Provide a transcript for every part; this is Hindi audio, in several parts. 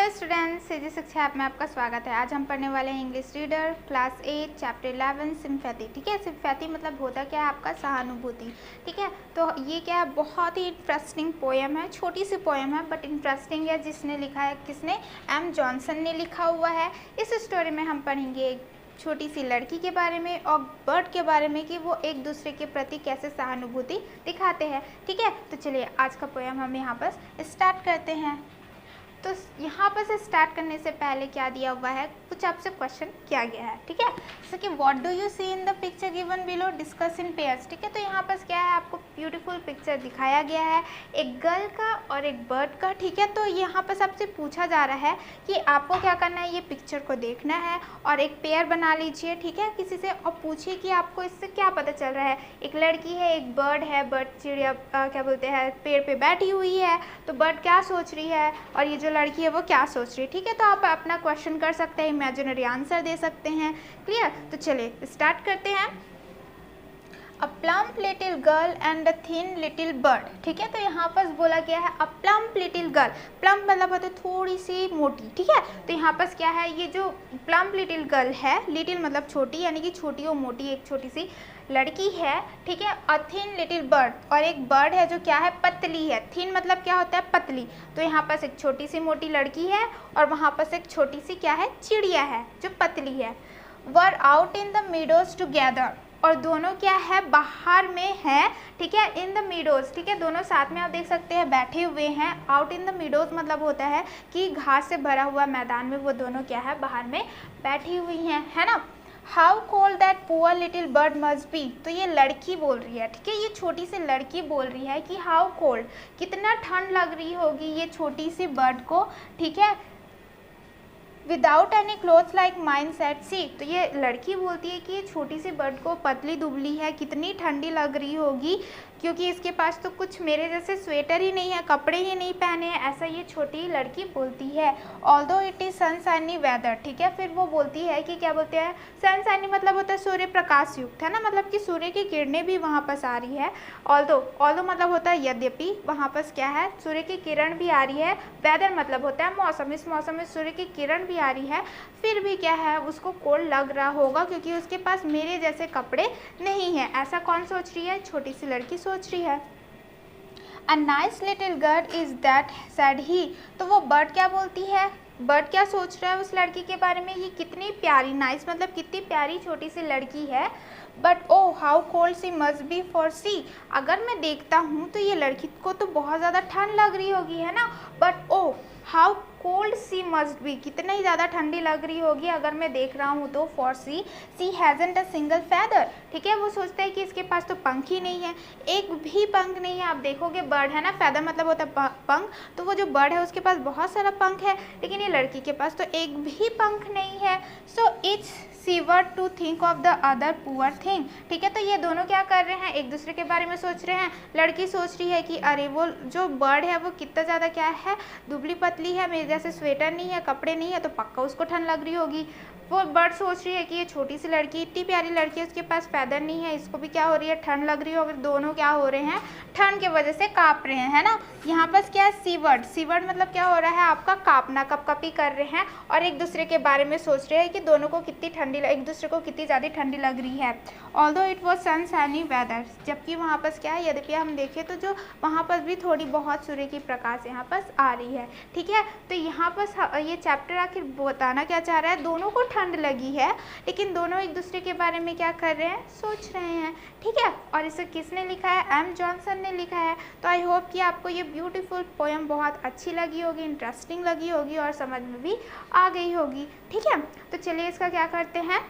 हेलो स्टूडेंट्स, सीजी शिक्षा ऐप में आपका स्वागत है। आज हम पढ़ने वाले हैं English reader class 8 chapter 11 sympathy. ठीक है, सिंपैथी मतलब होता क्या है आपका सहानुभूति। ठीक है, तो ये क्या है, बहुत ही इंटरेस्टिंग पोएम है, छोटी सी पोएम है बट इंटरेस्टिंग है। जिसने लिखा है, किसने, एम जॉनसन ने लिखा हुआ है। इस स्टोरी में हम पढ़ेंगे एक छोटी सी लड़की के बारे में और बर्ड के बारे में कि वो एक दूसरे के प्रति कैसे सहानुभूति दिखाते हैं। ठीक है, तो चलिए आज का पोएम हम यहाँ पर स्टार्ट करते हैं। तो यहाँ पर से स्टार्ट करने से पहले क्या दिया हुआ है, कुछ आपसे क्वेश्चन किया गया है। ठीक है, जैसे कि what do you see in the picture given below, discuss in pairs. ठीक है, तो यहाँ पर क्या है, आपको ब्यूटीफुल पिक्चर दिखाया गया है एक गर्ल का और एक बर्ड का। ठीक है, तो यहाँ पर सबसे पूछा जा रहा है कि आपको क्या करना है, ये पिक्चर को देखना है और एक पेयर बना लीजिए। ठीक है, किसी से, और पूछिए कि आपको इससे क्या पता चल रहा है। एक लड़की है, एक बर्ड है, बर्ड चिड़िया क्या बोलते हैं, पेड़ पे बैठी हुई है, तो बर्ड क्या सोच रही है और ये जो लड़की है वो क्या सोच रही है। ठीक है, तो आप अपना क्वेश्चन कर सकते हैं, इमेजिनरी आंसर दे सकते हैं। क्लियर, तो चलिए स्टार्ट करते हैं। A plump little girl and a thin little bird. ठीक है, तो यहाँ पर बोला गया है a plump little girl. Plump मतलब होता है थोड़ी सी मोटी। ठीक है, तो यहाँ पर क्या है, ये जो प्लम्प लिटिल गर्ल है, लिटिल मतलब छोटी, यानी कि छोटी और मोटी एक छोटी सी लड़की है। ठीक है, अ थिन लिटिल बर्ड, और एक बर्ड है जो क्या है, पतली है। थिन मतलब क्या होता है, पतली। तो यहाँ पर एक छोटी सी मोटी लड़की है और वहाँ पर एक छोटी सी क्या है, चिड़िया है जो पतली है। Were out in the meadows together, और दोनों क्या है, बाहर में है। ठीक है, इन द मीडोज। ठीक है, दोनों साथ में आप देख सकते हैं बैठे हुए हैं। आउट इन द मीडोज मतलब होता है कि घास से भरा हुआ मैदान में वो दोनों क्या है, बाहर में बैठी हुई हैं, है ना। How cold that poor little bird must be, तो ये लड़की बोल रही है। ठीक है, ये छोटी सी लड़की बोल रही है कि हाउ कोल्ड, कितना ठंड लग रही होगी ये छोटी सी बर्ड को। ठीक है, without any clothes like mines at sea, तो ये लड़की बोलती है कि ये छोटी सी बर्ड को पतली दुबली है, कितनी ठंडी लग रही होगी क्योंकि इसके पास तो कुछ मेरे जैसे स्वेटर ही नहीं है, कपड़े ही नहीं पहने हैं, ऐसा ये छोटी लड़की बोलती है। Although it is sunshiny weather. ठीक है, फिर वो बोलती है कि क्या बोलते हैं, सनशाइनी मतलब होता है सूर्य प्रकाश युक्त, है ना, मतलब कि सूर्य की किरणें भी वहाँ पर आ रही है। ऑल्दो मतलब होता है यद्यपि, वहाँ पर क्या है, सूर्य की किरण भी आ रही है। वेदर मतलब होता है मौसम, इस मौसम में सूर्य की किरण भी आ रही है, फिर भी क्या है, उसको कोल्ड लग रहा होगा क्योंकि उसके पास मेरे जैसे कपड़े नहीं हैं। ऐसा कौन सोच रही है, छोटी सी लड़की सोच रही है। A nice little girl is that, said he, तो वो बर्ड क्या बोलती है, बर्ड क्या सोच रहा है उस लड़की के बारे में, ये कितनी प्यारी, नाइस मतलब कितनी प्यारी छोटी सी लड़की है। But oh how cold she must be for she, अगर मैं देखता हूँ तो ये लड़की को तो बहुत ज़्यादा ठंड लग रही होगी, है ना। But oh how cold she must be, कितना ही ज़्यादा ठंडी लग रही होगी अगर मैं देख रहा हूँ तो, for she hasn't a single feather. ठीक है, वो सोचता है कि इसके पास तो पंख ही नहीं है, एक भी पंख नहीं है। आप देखोगे बर्ड है ना, फैदर मतलब होता है पंख, तो वो जो बर्ड है उसके पास बहुत सारा पंख है, लेकिन ये लड़की के पास तो एक भी पंख नहीं है। So it's severe to think of the other poor thing. ठीक है, तो ये दोनों क्या कर रहे हैं, एक दूसरे के बारे में सोच रहे हैं। लड़की सोच रही है कि अरे वो जो बर्ड है वो कितना ज़्यादा क्या है, दुबली पतली है, मेरे जैसे स्वेटर नहीं है, कपड़े नहीं है, तो पक्का उसको ठंड लग रही होगी। वो बर्ड सोच रही है कि ये छोटी सी लड़की, इतनी प्यारी लड़की है, उसके पास पैदल नहीं है, इसको भी क्या हो रही है, ठंड लग रही है, और दोनों क्या हो रहे हैं, ठंड की वजह से काँप रहे हैं, है ना। यहाँ पर क्या है, सीवर्ड, सीवर्ड मतलब क्या हो रहा है आपका, काँपना, कपकपी कर रहे हैं और एक दूसरे के बारे में सोच रहे हैं कि दोनों को कितनी ठंडी, एक दूसरे को कितनी ज़्यादा ठंडी लग रही है। ऑल्दो इट वॉज सनशाइनी वेदर, जबकि वहाँ पर क्या है, यद्यपि हम देखें तो जो वहाँ पर भी थोड़ी बहुत सूर्य की प्रकाश यहाँ पर आ रही है। ठीक है, तो यहाँ पर ये चैप्टर आखिर बताना क्या चाह रहा है, दोनों को ठंड लगी है लेकिन दोनों एक दूसरे के बारे में क्या कर रहे हैं, सोच रहे हैं। ठीक है, और इसे किसने लिखा है, एम जॉनसन ने लिखा है। तो आई होप कि आपको ये ब्यूटीफुल पोएम बहुत अच्छी लगी होगी, इंटरेस्टिंग लगी होगी और समझ में भी आ गई होगी। ठीक है, तो चलिए इसका क्या करते हैं,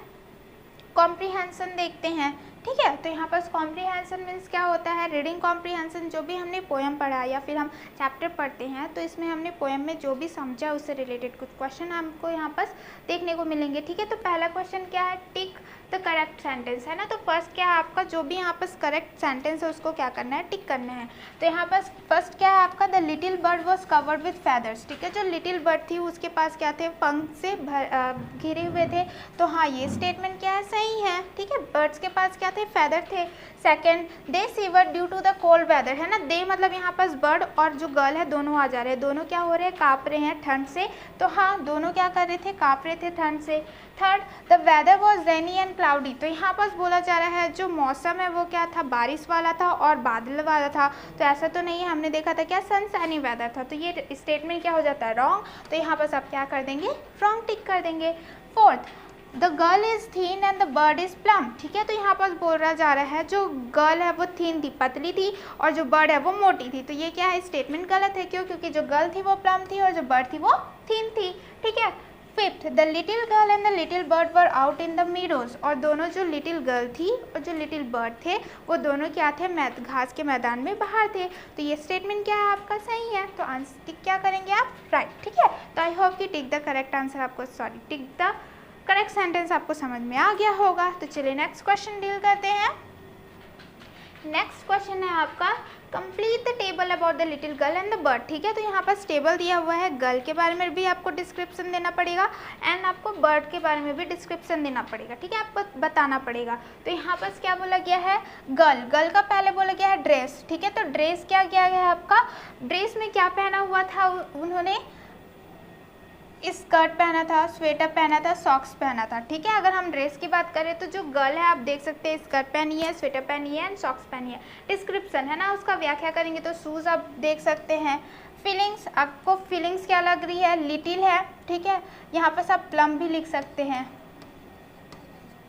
कॉम्प्रिहेंशन देखते हैं। ठीक है, तो यहाँ पर कॉम्प्रिहेंशन मीन्स क्या होता है, रीडिंग कॉम्प्रिहेंशन। जो भी हमने पोएम पढ़ा या फिर हम चैप्टर पढ़ते हैं तो इसमें हमने पोएम में जो भी समझा उससे रिलेटेड कुछ क्वेश्चन हमको यहाँ पर देखने को मिलेंगे। ठीक है, तो पहला क्वेश्चन क्या है, टिक द करेक्ट सेंटेंस, है ना। तो फर्स्ट क्या है आपका, जो भी यहाँ पर करेक्ट सेंटेंस है उसको क्या करना है, टिक करना है। तो यहाँ पर फर्स्ट क्या है आपका, the little bird was covered with feathers. ठीक है, जो लिटिल बर्ड थी उसके पास क्या थे, पंख से घिरे हुए थे। तो हाँ, ये स्टेटमेंट क्या है, सही है। ठीक है, बर्ड्स के पास क्या थे, थे, फेदर थे। Second, they shiver due to the cold weather, है ना, दे मतलब यहाँ पास बर्ड और जो गर्ल है दोनों आ जा रहे हैं, दोनों क्या हो रहे हैं, काँप रहे हैं ठंड से। तो हाँ, दोनों क्या कर रहे थे, काँप रहे थे ठंड से। Third, the weather was rainy and cloudy, तो यहाँ पास बोला जा रहा है जो मौसम है वो क्या था, बारिश वाला था और बादल वाला था। तो ऐसा तो नहीं है, हमने देखा था क्या, सनशाइनी वेदर था। तो ये स्टेटमेंट क्या हो जाता है, रॉन्ग। तो यहाँ पास आप क्या कर देंगे, रॉन्ग टिक कर देंगे। Fourth, the girl is thin and the bird is plum, ठीक है। तो यहाँ पर बोला जा रहा है जो गर्ल है वो थीन थी, पतली थी, और जो बर्ड है वो मोटी थी। तो ये क्या है, स्टेटमेंट गलत है। क्यों, क्योंकि जो गर्ल थी वो प्लम थी और जो बर्ड थी वो थीन थी, ठीक है। Fifth, the little girl and the little bird were out in the meadows, और दोनों जो लिटिल गर्ल थी और जो लिटिल बर्ड थे वो दोनों क्या थे, घास के मैदान में बाहर थे। तो ये स्टेटमेंट क्या है आपका, सही है। तो आंसर टिक क्या करेंगे आप, राइट, ठीक है। तो आई होप कि टिक द करेक्ट आंसर आपको, sorry, tick the correct sentence आपको समझ में आ गया होगा। तो चलिए नेक्स्ट क्वेश्चन डील करते हैं। नेक्स्ट क्वेश्चन है आपका, complete the table about the little girl and the bird, ठीक है। तो यहाँ पास टेबल दिया हुआ है, गर्ल के बारे में भी आपको डिस्क्रिप्शन देना पड़ेगा एंड आपको बर्ड के बारे में भी डिस्क्रिप्शन देना पड़ेगा, ठीक है, आपको बताना पड़ेगा। तो यहाँ पास क्या बोला गया है, गर्ल, गर्ल का पहले बोला गया है ड्रेस, ठीक है। तो ड्रेस क्या किया गया है आपका, ड्रेस में क्या पहना हुआ था उन्होंने, स्कर्ट पहना था, स्वेटर पहना था, सॉक्स पहना था, ठीक है। अगर हम ड्रेस की बात करें तो जो गर्ल है आप देख सकते हैं स्कर्ट पहनी है, स्वेटर पहनी है एंड सॉक्स पहनी है। डिस्क्रिप्शन है ना, उसका व्याख्या करेंगे तो शूज़ आप देख सकते हैं। फीलिंग्स, आपको फीलिंग्स क्या लग रही है, लिटिल है, ठीक है। यहाँ पर आप प्लम भी लिख सकते हैं,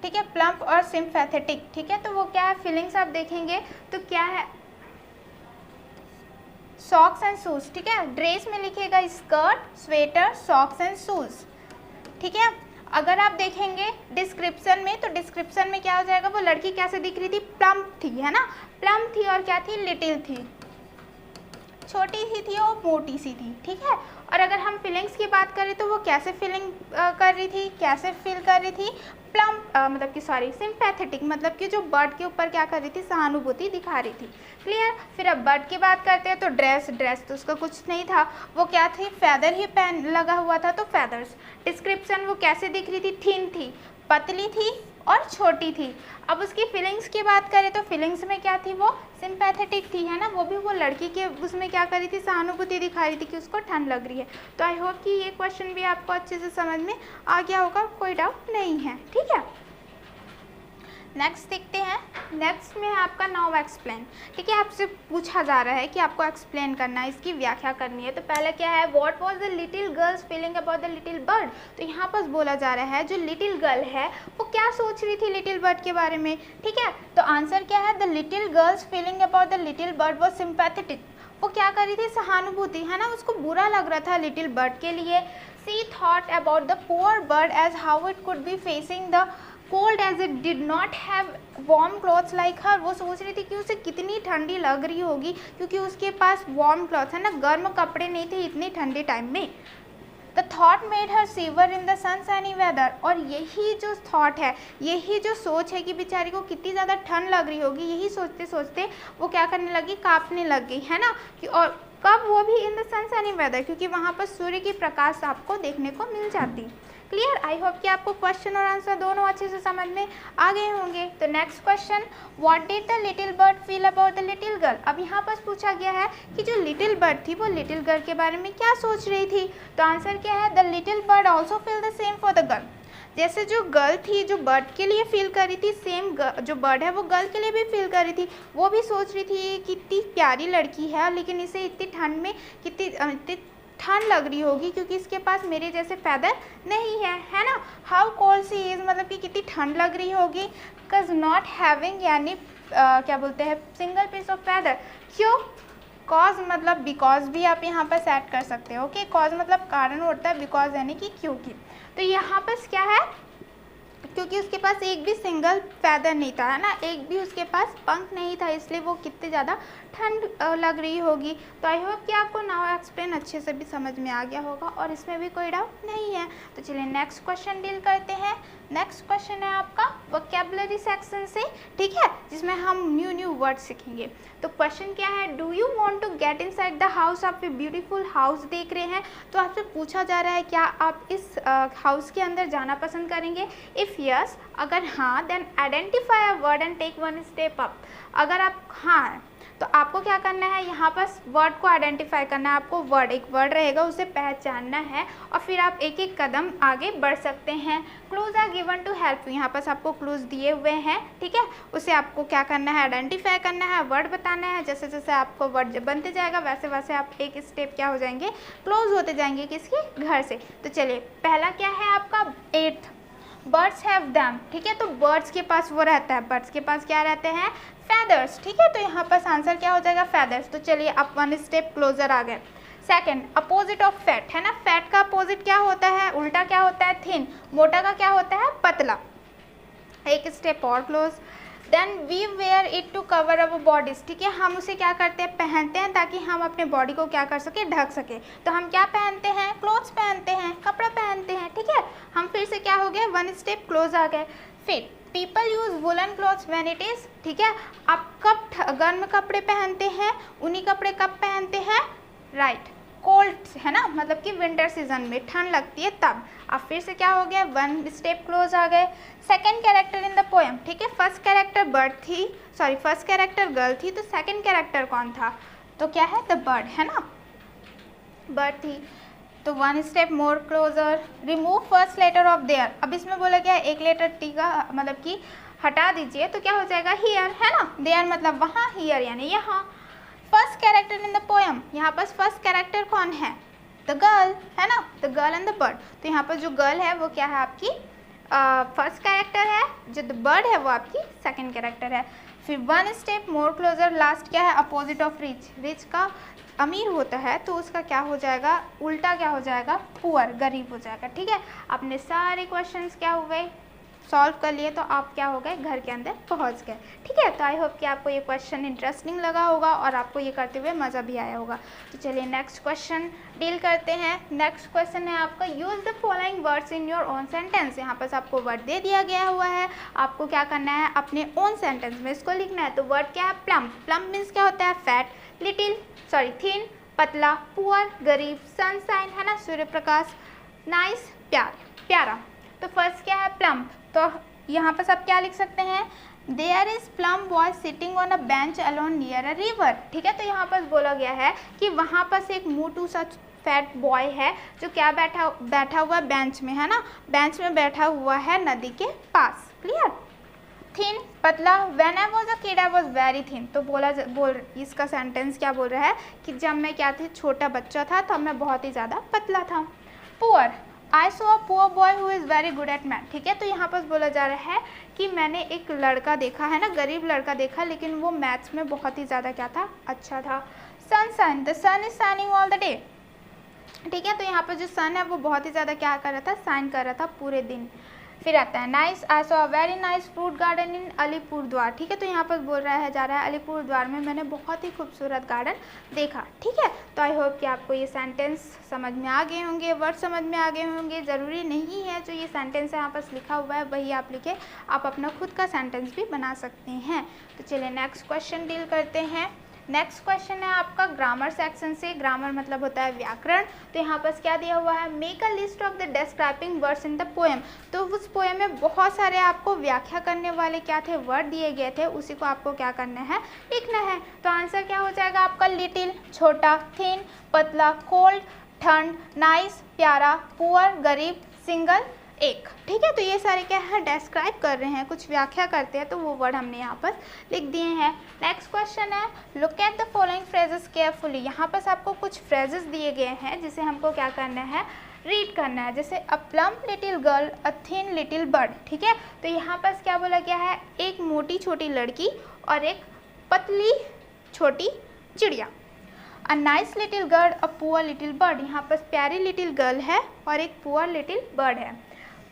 ठीक है, प्लम्प और सिम्पैथेटिक, ठीक है। तो वो क्या है, फीलिंग्स आप देखेंगे तो क्या है, सॉक्स एंड शूज, ठीक है। ड्रेस में लिखिएगा skirt, sweater, socks and shoes, ठीक है। अगर आप देखेंगे डिस्क्रिप्शन में, तो डिस्क्रिप्शन में क्या हो जाएगा, वो लड़की कैसे दिख रही थी, प्लम्प थी, है ना, प्लम्प थी और क्या थी, लिटिल थी, छोटी सी थी और मोटी सी थी, ठीक है। और अगर हम फीलिंग्स की बात करें तो वो कैसे फीलिंग कर रही थी, कैसे फील कर रही थी, मतलब कि सॉरी सिंपैथेटिक, मतलब कि जो बर्ड के ऊपर क्या कर रही थी, सहानुभूति दिखा रही थी, क्लियर। फिर अब बर्ड की बात करते हैं तो ड्रेस, ड्रेस तो उसका कुछ नहीं था, वो क्या थी, फेदर ही पहन लगा हुआ था, तो फेदर्स। डिस्क्रिप्शन, वो कैसे दिख रही थी, थिन थी, पतली थी और छोटी थी। अब उसकी फीलिंग्स की बात करें तो फीलिंग्स में क्या थी, वो सिंपैथेटिक थी, है ना, वो भी वो लड़की के उसमें क्या कर रही थी, सहानुभूति दिखा रही थी कि उसको ठंड लग रही है। तो आई होप कि ये क्वेश्चन भी आपको अच्छे से समझ में आ गया होगा, कोई डाउट नहीं है, ठीक है। नेक्स्ट देखते हैं। नेक्स्ट में है आपका नाउ एक्सप्लेन, ठीक है। आपसे पूछा जा रहा है कि आपको एक्सप्लेन करना है, इसकी व्याख्या करनी है। तो पहले क्या है, what was the little girls feeling about the little bird. तो यहाँ पर बोला जा रहा है जो लिटिल गर्ल है वो क्या सोच रही थी लिटिल बर्ड के बारे में, ठीक है। तो आंसर क्या है, the little girls feeling about the little bird was sympathetic, वो क्या कर रही थी, सहानुभूति, है ना, उसको बुरा लग रहा था लिटिल बर्ड के लिए। She thought about the poor bird as how it could be facing the cold as it did not have warm clothes like her, वो सोच रही थी कि उसे कितनी ठंडी लग रही होगी क्योंकि उसके पास वार्म क्लॉथ्स, है ना, गर्म कपड़े नहीं थे इतनी ठंडे टाइम में। The thought made her shiver in the sunshiny weather, और यही जो थॉट है, यही जो सोच है कि बेचारी को कितनी ज़्यादा ठंड लग रही होगी, यही सोचते सोचते वो क्या करने लगी, काँपने लग गई, है ना। कि और कब, वो भी इन द सनशाइनी वेदर, क्योंकि वहाँ पर सूर्य की प्रकाश आपको देखने को मिल जाती। क्लियर, आई होप कि आपको क्वेश्चन और आंसर दोनों अच्छे से समझ में आ गए होंगे। तो next question, what did the little bird feel about the little girl. अब यहाँ पर पूछा गया है कि जो लिटिल बर्ड थी वो लिटिल गर्ल के बारे में क्या सोच रही थी। तो आंसर क्या है, the little bird also feel the same for the girl, जैसे जो गर्ल थी जो बर्ड के लिए फील कर रही थी, सेम जो बर्ड है वो गर्ल के लिए भी फील कर रही थी। वो भी सोच रही थी कितनी प्यारी लड़की है लेकिन इसे इतनी ठंड में कितनी ठंड लग रही होगी क्योंकि इसके पास मेरे जैसे फेदर नहीं है ना। हाउ कोल्ड सी इज़, मतलब कि कितनी ठंड लग रही होगी। बिकॉज नॉट हैविंग, यानी क्या बोलते हैं, सिंगल पीस ऑफ फेदर। क्यों, कॉज मतलब बिकॉज भी आप यहाँ पर सेट कर सकते हो। ओके, कॉज मतलब कारण होता है, बिकॉज यानी कि क्योंकि। तो यहाँ पर क्या है, क्योंकि उसके पास एक भी सिंगल फैदर नहीं था, है ना, एक भी उसके पास पंख नहीं था, इसलिए वो कितनी ज़्यादा ठंड लग रही होगी। तो आई होप कि आपको नाउ एक्सप्लेन अच्छे से भी समझ में आ गया होगा और इसमें भी कोई डाउट नहीं है। तो चलिए नेक्स्ट क्वेश्चन डील करते हैं। नेक्स्ट क्वेश्चन है आपका वोकैबुलरी सेक्शन से, ठीक है, जिसमें हम न्यू वर्ड सीखेंगे। तो क्वेश्चन क्या है, do you want to get inside the house. आप ये ब्यूटीफुल हाउस देख रहे हैं, तो आपसे पूछा जा रहा है क्या आप इस हाउस के अंदर जाना पसंद करेंगे। इफ़ यस, अगर हाँ, then identify a word and take one step up. अगर आप हाँ है तो आपको क्या करना है, यहाँ पर वर्ड को आइडेंटिफाई करना है। आपको वर्ड, एक वर्ड रहेगा, उसे पहचानना है और फिर आप एक एक कदम आगे बढ़ सकते हैं। Clues are given to help you, यहाँ पर आपको क्लूज दिए हुए हैं, ठीक है। उसे आपको क्या करना है, आइडेंटिफाई करना है, वर्ड बताना है। जैसे जैसे आपको वर्ड बनते जाएगा वैसे वैसे आप एक स्टेप क्या हो जाएंगे, क्लोज होते जाएंगे किसके, घर से। तो चलिए, पहला क्या है आपका, 8th, बर्ड्स हैव दैम, ठीक है। तो बर्ड्स के पास वो रहता है, बर्ड्स के पास क्या रहते हैं, फेदर्स, ठीक है। तो यहाँ पर आंसर क्या हो जाएगा, फेदर्स। तो चलिए आप 1 स्टेप क्लोजर आ गए। सेकंड, अपोजिट ऑफ फैट, है ना। फैट का अपोजिट क्या होता है, उल्टा क्या होता है, थिन। मोटा का क्या होता है, पतला। एक स्टेप और close. Then we wear it to cover our bodies, ठीक है। हम उसे क्या करते हैं, पहनते हैं ताकि हम अपने बॉडी को क्या कर सके, ढक सके। तो हम क्या पहनते हैं, क्लोथ्स पहनते हैं, कपड़ा पहनते हैं, ठीक है। हम फिर से क्या हो गए, 1 स्टेप क्लोज आ गए। फिर people use woollen clothes when it is, ठीक है। आप कब गर्म कपड़े पहनते हैं, ऊनी कपड़े कब पहनते हैं, राइट, कोल्ड, है ना, मतलब कि विंटर सीजन में ठंड लगती है तब। अब फिर से क्या हो गया, 1 स्टेप क्लोज आ गए। Second character in the poem, ठीक है। फर्स्ट कैरेक्टर बर्ड थी, सॉरी फर्स्ट कैरेक्टर गर्ल थी, तो सेकंड कैरेक्टर कौन था, तो क्या है, द बर्ड, है ना, बर्ड थी। तो 1 step more closer. Remove first letter of there, अब इसमें बोला गया है एक लेटर टी का मतलब कि हटा दीजिए, तो क्या हो जाएगा, हियर, है ना। देयर मतलब वहाँ, हियर यानी यहाँ। First character in the poem, यहाँ पर फर्स्ट कैरेक्टर कौन है, द गर्ल, है ना, the girl and the bird. तो यहाँ पर जो गर्ल है वो क्या है आपकी फर्स्ट कैरेक्टर है, जो द बर्ड है वो आपकी सेकंड कैरेक्टर है। फिर 1 स्टेप मोर क्लोजर, लास्ट क्या है, अपोजिट ऑफ रिच। रिच का अमीर होता है तो उसका क्या हो जाएगा, उल्टा क्या हो जाएगा, पुअर, गरीब हो जाएगा, ठीक है। आपने सारे क्वेश्चंस क्या हो गए, सॉल्व कर लिए, तो आप क्या हो गए, घर के अंदर पहुंच गए, ठीक है। तो आई होप कि आपको ये क्वेश्चन इंटरेस्टिंग लगा होगा और आपको ये करते हुए मज़ा भी आया होगा। तो चलिए नेक्स्ट क्वेश्चन डील करते हैं। नेक्स्ट क्वेश्चन है आपका, use the following words in your own sentence. यहाँ पर आपको वर्ड दे दिया गया हुआ है, आपको क्या करना है, अपने ओन सेंटेंस में इसको लिखना है। तो वर्ड क्या है, प्लम्प। प्लम्प मीन्स क्या होता है, फैट, थिन, पतला, पुअर, गरीब, सनशाइन, है ना, सूर्य प्रकाश, नाइस, प्यारा। तो फर्स्ट क्या है, प्लम्प। तो यहाँ पर सब क्या लिख सकते हैं, there is plum boy sitting on a bench alone near a river, ठीक है। तो यहाँ पर बोला गया है कि वहाँ पर एक मोटू सा फैट बॉय है जो क्या बैठा हुआ बेंच में, है ना, बेंच में बैठा हुआ है नदी के पास, क्लियर। थिन, पतला, when I was a kid I was very thin. तो इसका सेंटेंस क्या बोल रहा है कि जब मैं क्या थी, छोटा बच्चा था तब मैं बहुत ही ज़्यादा पतला था। Poor, I so a poor boy who is very good at math, ठीक है। तो यहाँ पर बोला जा रहा है कि मैंने एक लड़का देखा, है ना, गरीब लड़का देखा, लेकिन वो मैथ्स में बहुत ही ज़्यादा क्या था, अच्छा था। Sunshine, the sun is shining all the day, ठीक है। तो यहाँ पर जो सन है वो बहुत ही ज़्यादा क्या कर रहा था, शाइन कर रहा था पूरे दिन। फिर आता है nice, I saw a very nice fruit garden इन अलीपुरद्वार, ठीक है। तो यहाँ पर बोल रहा है, जा रहा है अलीपुरद्वार में मैंने बहुत ही खूबसूरत गार्डन देखा, ठीक है। तो आई होप कि आपको ये सेंटेंस समझ में आ गए होंगे, वर्ड समझ में आ गए होंगे। ज़रूरी नहीं है जो ये सेंटेंस यहाँ पर लिखा हुआ है वही आप लिखे, आप अपना खुद का सेंटेंस भी बना सकते हैं। तो चलिए नेक्स्ट क्वेश्चन डील करते हैं। नेक्स्ट क्वेश्चन है आपका ग्रामर सेक्शन से। ग्रामर मतलब होता है व्याकरण। तो यहाँ पर क्या दिया हुआ है, make a list of the describing words in the poem. तो उस पोएम में बहुत सारे आपको व्याख्या करने वाले क्या थे, वर्ड दिए गए थे, उसी को आपको क्या करना है, लिखना है। तो आंसर क्या हो जाएगा आपका, लिटिल, छोटा, थिन, पतला, कोल्ड, ठंड, नाइस, प्यारा, पुअर, गरीब, सिंगल, एक, ठीक है। तो ये सारे क्या है, डिस्क्राइब कर रहे हैं, कुछ व्याख्या करते हैं, तो वो वर्ड हमने यहाँ पर लिख दिए हैं। नेक्स्ट क्वेश्चन है, look at the following phrases carefully. यहाँ पर आपको कुछ फ्रेजेस दिए गए हैं जिसे हमको क्या करना है, रीड करना है। जैसे a plump little girl, a thin little bird, ठीक है। तो यहाँ पर क्या बोला गया है, एक मोटी छोटी लड़की और एक पतली छोटी चिड़िया। A nice little girl, a poor little bird. यहाँ पर प्यारी लिटिल गर्ल है और एक पुअर लिटिल बर्ड है।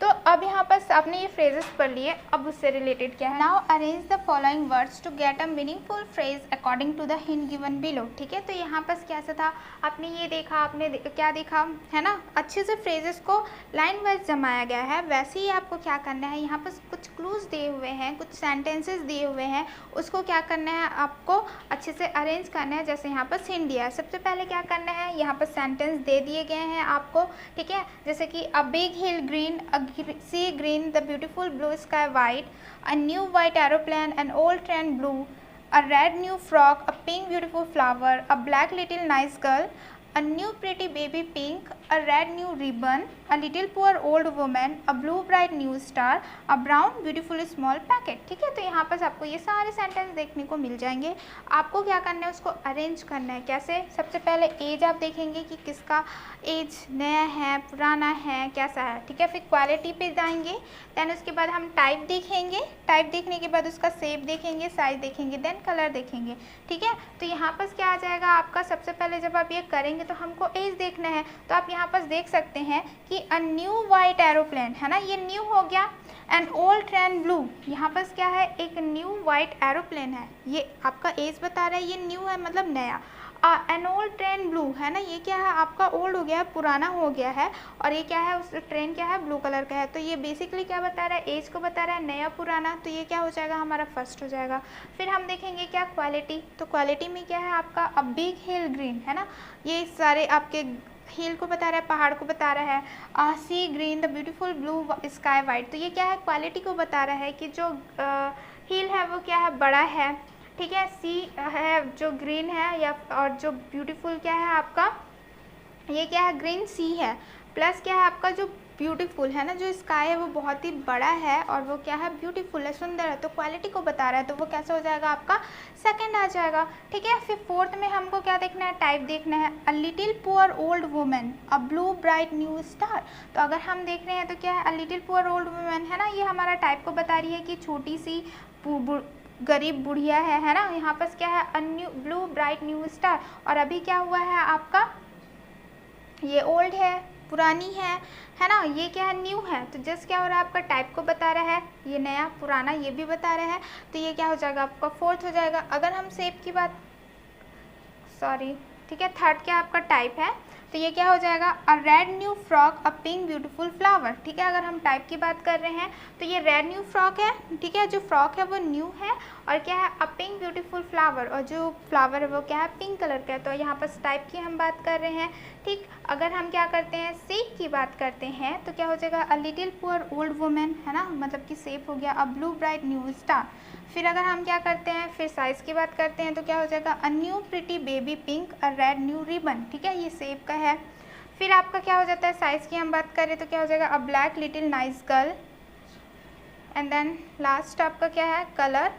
तो अब यहाँ पर आपने ये फ्रेजेस पढ़ लिए, अब उससे रिलेटेड क्या है, now arrange the following words to get a meaningful phrase according to the hint given below, ठीक है। तो यहाँ पर कैसा था, आपने ये देखा, आपने क्या देखा, है ना, अच्छे से फ्रेजेस को लाइन वाइज जमाया गया है। वैसे ही आपको क्या करना है, यहाँ पर कुछ क्लूज दिए हुए हैं, कुछ सेंटेंसेस दिए हुए हैं, उसको क्या करना है, आपको अच्छे से अरेंज करना है। जैसे यहाँ पर हिंट दिया है, सबसे पहले क्या करना है, यहाँ पर सेंटेंस दे दिए गए हैं आपको, ठीक है। जैसे कि a big hill green, a sea green, the beautiful blue sky white, a new white aeroplane, an old train blue, a red new frock, a pink beautiful flower, a black little nice girl, a new pretty baby pink, a red new ribbon, a little poor old woman, a blue bright new star, a brown beautiful small packet। ठीक है, तो यहाँ पर आपको ये सारे सेंटेंस देखने को मिल जाएंगे। आपको क्या करना है, उसको अरेंज करना है। कैसे? सबसे पहले एज आप देखेंगे कि किसका एज नया है, पुराना है, कैसा है। ठीक है, फिर क्वालिटी पे जाएंगे, देन उसके बाद हम टाइप देखेंगे, टाइप देखने के बाद उसका शेप देखेंगे, साइज देखेंगे, देन कलर देखेंगे। ठीक है, तो यहाँ पर क्या आ जाएगा आपका, सबसे पहले जब आप ये करेंगे तो हमको एज देखना है। तो आप यहाँ पर देख सकते हैं कि अ न्यू वाइट एरोप्लेन है ना, ये न्यू हो गया। एन ओल्ड ट्रेन ब्लू, यहाँ पर क्या है, एक न्यू वाइट एरोप्लेन है, ये आपका एज बता रहा है, ये न्यू है मतलब नया। एन ओल्ड ट्रेन ब्लू है ना, ये क्या है आपका ओल्ड हो गया है, पुराना हो गया है, और ये क्या है, उस ट्रेन क्या है, ब्लू कलर का है। तो ये बेसिकली क्या बता रहा है, एज को बता रहा है, नया पुराना। तो ये क्या हो जाएगा, हमारा फर्स्ट हो जाएगा। फिर हम देखेंगे क्या, क्वालिटी। तो क्वालिटी में क्या है आपका, अ बिग हिल ग्रीन है ना, ये सारे आपके हिल को बता रहा है, पहाड़ को बता रहा है। Sea green, the beautiful blue sky white, तो ये क्या है, क्वालिटी को बता रहा है कि जो हिल है वो क्या है, बड़ा है। ठीक है, सी है जो ग्रीन है, या और जो ब्यूटीफुल क्या है आपका, ये क्या है, ग्रीन सी है, प्लस क्या है आपका जो ब्यूटीफुल है ना, जो स्काई है वो बहुत ही बड़ा है, और वो क्या है, ब्यूटीफुल है, सुंदर है। तो क्वालिटी को बता रहा है, तो वो कैसा हो जाएगा आपका, सेकंड आ जाएगा। ठीक है, फिर फोर्थ में हमको क्या देखना है, टाइप देखना है। A little poor old women, a blue bright new star. तो अगर हम देख रहे हैं तो क्या है, a little poor old women है ना, ये हमारा टाइप को बता रही है कि छोटी सी गरीब बुढ़िया है ना। यहाँ पर क्या है, a new blue bright new star, और अभी क्या हुआ है आपका, ये ओल्ड है, पुरानी है ना, ये क्या है, न्यू है। तो जस्ट क्या हो रहा है, आपका टाइप को बता रहा है, ये नया पुराना ये भी बता रहा है। तो ये क्या हो जाएगा आपका, फोर्थ हो जाएगा। अगर हम शेप की बात, ठीक है, थर्ड क्या आपका टाइप है, तो ये क्या हो जाएगा, अ रेड न्यू फ्रॉक, अ पिंक ब्यूटीफुल फ्लावर। ठीक है, अगर हम टाइप की बात कर रहे हैं तो ये रेड न्यू फ्रॉक है। ठीक है, जो फ्रॉक है वो न्यू है, और क्या है, अ पिंक ब्यूटीफुल फ्लावर, और जो फ्लावर है वो क्या है, पिंक कलर का है। तो यहाँ पर टाइप की हम बात कर रहे हैं। ठीक, अगर हम क्या करते हैं, शेप की बात करते हैं तो क्या हो जाएगा, a little poor old women है ना, मतलब कि शेप हो गया, अ ब्लू ब्राइट न्यू स्टार। फिर अगर हम क्या करते हैं, फिर साइज़ की बात करते हैं तो क्या हो जाएगा, a new pretty baby pink, a red new ribbon. ठीक है, ये शेप का है। फिर आपका क्या हो जाता है, साइज़ की हम बात करें तो क्या हो जाएगा, a black little nice girl. And then last आपका क्या है, colour,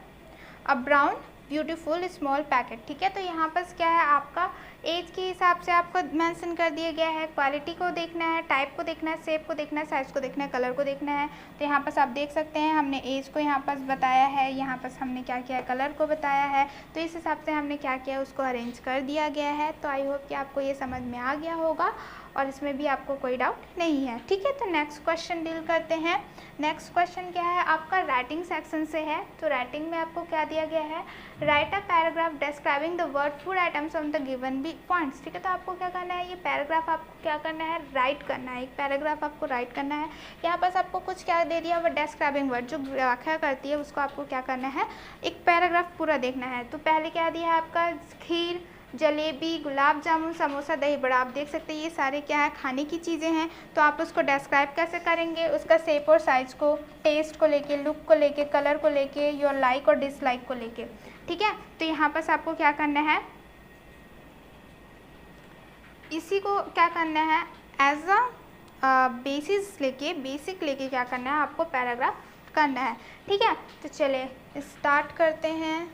a brown beautiful small packet. ठीक है, तो यहाँ पर क्या है आपका, एज के हिसाब से आपको मेंशन कर दिया गया है। क्वालिटी को देखना है, टाइप को देखना है, शेप को देखना है, साइज़ को देखना है, कलर को देखना है। तो यहाँ पर आप देख सकते हैं, हमने एज को यहाँ पर बताया है, यहाँ पर हमने क्या किया है, कलर को बताया है। तो इस हिसाब से हमने क्या किया, उसको अरेंज कर दिया गया है। तो आई होप कि आपको ये समझ में आ गया होगा, और इसमें भी आपको कोई डाउट नहीं है। ठीक है, तो नेक्स्ट क्वेश्चन डील करते हैं। नेक्स्ट क्वेश्चन क्या है आपका, राइटिंग सेक्शन से है। तो राइटिंग में आपको क्या दिया गया है, write a paragraph describing the word food items on the given B points. ठीक है, तो आपको क्या करना है, ये पैराग्राफ आपको क्या करना है, राइट करना है। एक पैराग्राफ आपको राइट करना है। यहाँ पर आपको कुछ क्या दे दिया, वो डिस्क्राइबिंग वर्ड जो व्याख्या करती है उसको आपको क्या करना है, एक पैराग्राफ पूरा देखना है। तो पहले क्या दिया है आपका, खीर, जलेबी, गुलाब जामुन, समोसा, दही बड़ा। आप देख सकते हैं ये सारे क्या है, खाने की चीज़ें हैं। तो आप उसको डिस्क्राइब कैसे करेंगे, उसका शेप और साइज़ को, टेस्ट को लेके, लुक को लेके, कलर को लेके, योर लाइक और डिसलाइक को लेके। ठीक है, तो यहाँ पर आपको क्या करना है, इसी को क्या करना है, एज अ बेसिक लेके क्या करना है, आपको पैराग्राफ करना है। ठीक है, तो चले स्टार्ट करते हैं।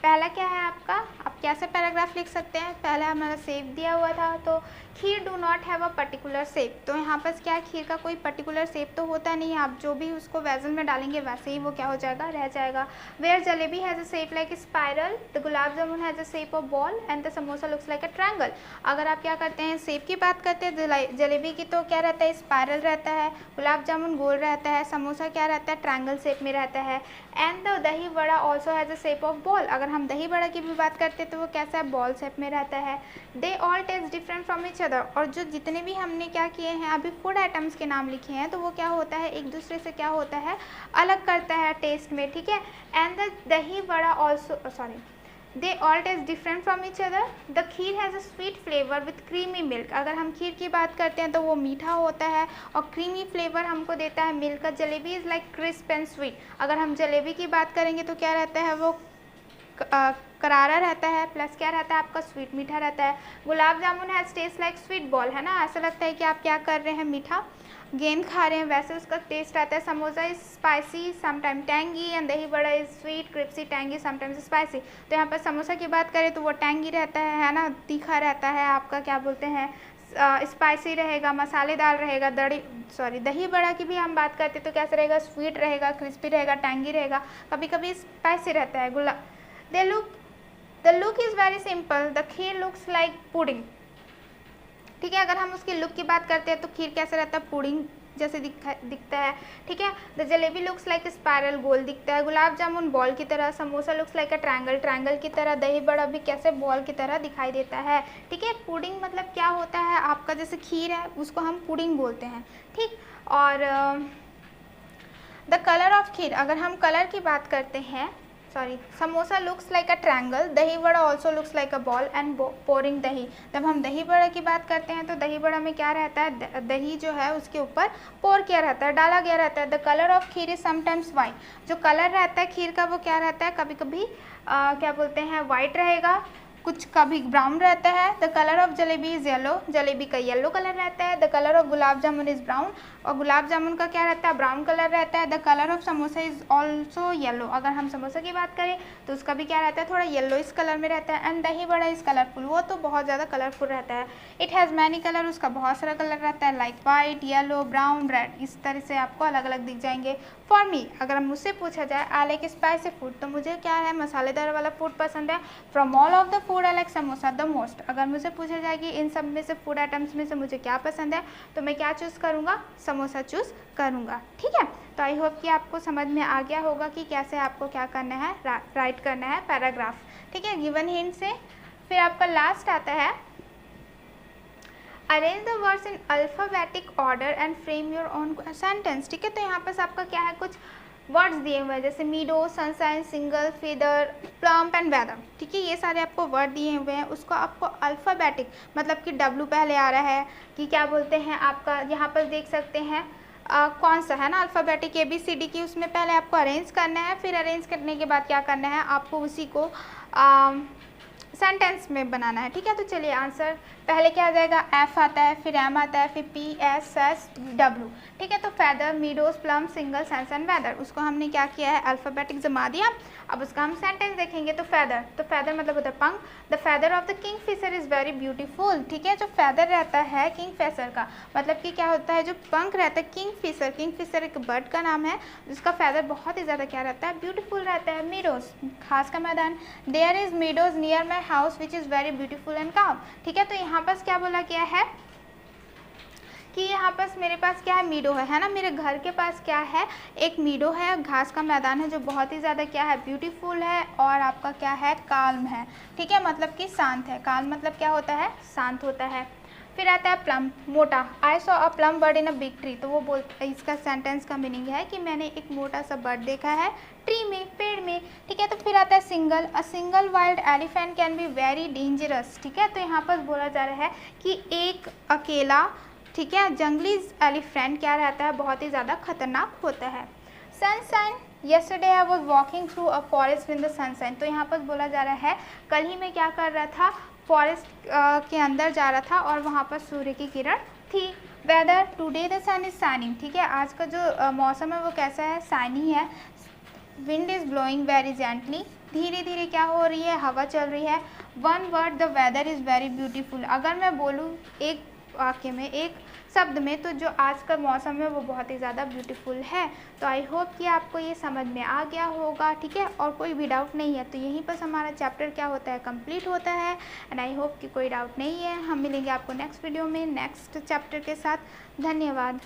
पहला क्या है आपका, आप कैसे पैराग्राफ लिख सकते हैं, पहला हमारा शेप दिया हुआ था। तो kheer do not have a particular shape. तो यहाँ पर क्या है, खीर का कोई पर्टिकुलर शेप तो होता नहीं है, आप जो भी उसको वेसल में डालेंगे वैसे ही वो क्या हो जाएगा, रह जाएगा। Where jalebi has a shape like spiral, the gulab jamun has a shape of ball, and the samosa looks like a triangle. अगर आप क्या करते हैं, शेप की बात करते हैं, जलेबी की तो क्या रहता है, स्पाइरल रहता है, गुलाब जामुन गोल रहता है, समोसा क्या रहता है, ट्रायंगल शेप में रहता है। एंड द दही बड़ा also has a shape of ball. अगर हम दही बड़ा की भी बात करते हैं तो वो कैसा है, बॉल शेप में रहता है। They all taste different from each other. और जो जितने भी हमने क्या किए हैं अभी फूड आइटम्स के नाम लिखे हैं, तो वो क्या होता है, एक दूसरे से क्या होता है, अलग करता है टेस्ट में। ठीक है, एंड द दही बड़ा also they all taste different from each other. The kheer has a sweet flavour with creamy milk. अगर हम खीर की बात करते हैं तो वो मीठा होता है और क्रीमी फ्लेवर हमको देता है मिल्क का। Jalebi is like crisp and sweet. अगर हम जलेबी की बात करेंगे तो क्या रहता है, वो करारा रहता है प्लस क्या रहता है आपका स्वीट मीठा रहता है। Gulab jamun has taste like sweet ball, है ना, ऐसा लगता है कि आप क्या कर रहे हैं, मीठा गेंद खा रहे हैं, वैसे उसका टेस्ट आता है। Samosa is spicy sometime tangy and दही बड़ा is sweet crispy tangy sometimes spicy. तो यहाँ पर समोसा की बात करें तो वो टैंगी रहता है ना, तीखा रहता है, आपका क्या बोलते हैं स्पाइसी रहेगा, मसालेदार रहेगा। दही बड़ा की भी हम बात करते तो कैसा रहेगा, स्वीट रहेगा, क्रिस्पी रहेगा, टैंगी रहेगा, कभी कभी स्पाइसी रहता है। The look is very simple, the kheer looks like pudding. ठीक है, अगर हम उसकी लुक की बात करते हैं तो खीर कैसा रहता है, पुडिंग जैसे दिखता है। ठीक है, the jalebi looks like spiral, गोल दिखता है। गुलाब जामुन बॉल की तरह, samosa looks like a triangle, triangle की तरह। दही बड़ा भी कैसे, बॉल की तरह दिखाई देता है। ठीक है, पुडिंग मतलब क्या होता है आपका, जैसे खीर है उसको हम पुडिंग बोलते हैं। ठीक, और द कलर ऑफ खीर, अगर हम कलर की बात करते हैं, samosa looks like a triangle, दही बड़ा also looks like a ball and pouring दही। जब हम दही बड़ा की बात करते हैं तो दही बड़ा में क्या रहता है, दही जो है उसके ऊपर पोर किया रहता है, डाला गया रहता है। The colour of kheer is sometimes white, जो कलर रहता है खीर का वो क्या रहता है, कभी कभी क्या बोलते हैं वाइट रहेगा, कुछ कभी ब्राउन रहता है। The colour of jalebi is yellow, jalebi का येलो कलर रहता है। The colour of gulab jamun is brown, और गुलाब जामुन का क्या रहता है, ब्राउन कलर रहता है। The colour of samosa is also yellow, अगर हम समोसा की बात करें तो उसका भी क्या रहता है, थोड़ा येलो इस कलर में रहता है। एंड दही बड़ा इज़ कलरफुल, वो तो बहुत ज़्यादा कलरफुल रहता है। इट हैज़ मैनी कलर, उसका बहुत सारा कलर रहता है, like white, yellow, brown, red, इस तरह से आपको अलग अलग दिख जाएंगे। फॉर मी, अगर मुझसे पूछा जाए आई लाइक स्पाइसी फूड, तो मुझे क्या है, मसालेदार वाला फूड पसंद है। From all of the food I like samosa the most, अगर मुझे पूछा जाए कि इन सब में से फूड आइटम्स में से मुझे क्या पसंद है तो मैं क्या चूज़ करूँगा, समोसा चूज़ करूँगा। ठीक है, तो आई होप कि आपको समझ में आ गया होगा कि कैसे आपको क्या करना है, राइट करना है पैराग्राफ। ठीक है, गिवन हिंट से। फिर आपका लास्ट आता है arrange the words in alphabetic order and frame your own sentence. ठीक है, तो यहाँ पर आपका क्या है, कुछ वर्ड्स दिए हुए हैं जैसे meadow, sunshine, single, feather, plump and weather. ठीक है, ये सारे आपको वर्ड दिए हुए हैं, उसको आपको अल्फ़ाबेटिक मतलब कि W पहले आ रहा है कि क्या बोलते हैं आपका, यहाँ पर देख सकते हैं कौन सा है ना अल्फ़ाबेटिक ABCD की, उसमें पहले आपको अरेंज करना है। फिर अरेंज करने के बाद क्या करना है, आपको उसी को सेंटेंस में बनाना है। ठीक है, तो चलिए आंसर पहले क्या आ जाएगा, F आता है, फिर M आता है, फिर PSSW। ठीक है, तो feather, meadows, plum, single, sunshine, weather, उसको हमने क्या किया है, अल्फ़ाबेटिक जमा दिया। अब उसका हम सेंटेंस देखेंगे तो फेदर मतलब होता है पंख। The feather of the kingfisher is very beautiful. ठीक है, जो फेदर रहता है किंग फिशर का मतलब कि क्या होता है, जो पंख रहता है किंग फिशर एक बर्ड का नाम है जिसका फेदर बहुत ही ज़्यादा क्या रहता है, ब्यूटीफुल रहता है। मीडोज, घास का मैदान। There is meadows near my house which is very beautiful and calm. ठीक है, तो यहाँ पर क्या बोला गया है कि यहाँ पर मेरे पास क्या है, मीडो है ना, मेरे घर के पास क्या है, एक मीडो है, घास का मैदान है जो बहुत ही ज़्यादा क्या है, ब्यूटीफुल है और आपका क्या है, काल्म है। ठीक है, मतलब कि शांत है। काल्म मतलब क्या होता है, शांत होता है। फिर आता है प्लम, मोटा। I saw a plum bird in a big tree, तो वो इसका सेंटेंस का मीनिंग है कि मैंने एक मोटा सा बर्ड देखा है ट्री में, पेड़ में। ठीक है, तो फिर आता है single. A single wild elephant can be very dangerous. ठीक है, तो यहाँ पर बोला जा रहा है कि एक अकेला, ठीक है, जंगली एलिफेंट क्या रहता है, बहुत ही ज़्यादा खतरनाक होता है। Sunshine, yesterday I was walking through a forest in the sunshine, तो यहाँ पर बोला जा रहा है कल ही मैं क्या कर रहा था, फॉरेस्ट के अंदर जा रहा था और वहाँ पर सूर्य की किरण थी। Weather, today the sun is shining. ठीक है, आज का जो मौसम है वो कैसा है, शाइनी है। Wind is blowing very gently, धीरे धीरे क्या हो रही है, हवा चल रही है। One word, the weather is very beautiful. अगर मैं बोलूँ एक वाक्य में, एक शब्द में, तो जो आज का मौसम है वो बहुत ही ज़्यादा ब्यूटीफुल है। तो आई होप कि आपको ये समझ में आ गया होगा। ठीक है, और कोई भी डाउट नहीं है तो यहीं पर हमारा चैप्टर क्या होता है, कंप्लीट होता है। एंड आई होप कि कोई डाउट नहीं है। हम मिलेंगे आपको नेक्स्ट वीडियो में नेक्स्ट चैप्टर के साथ। धन्यवाद।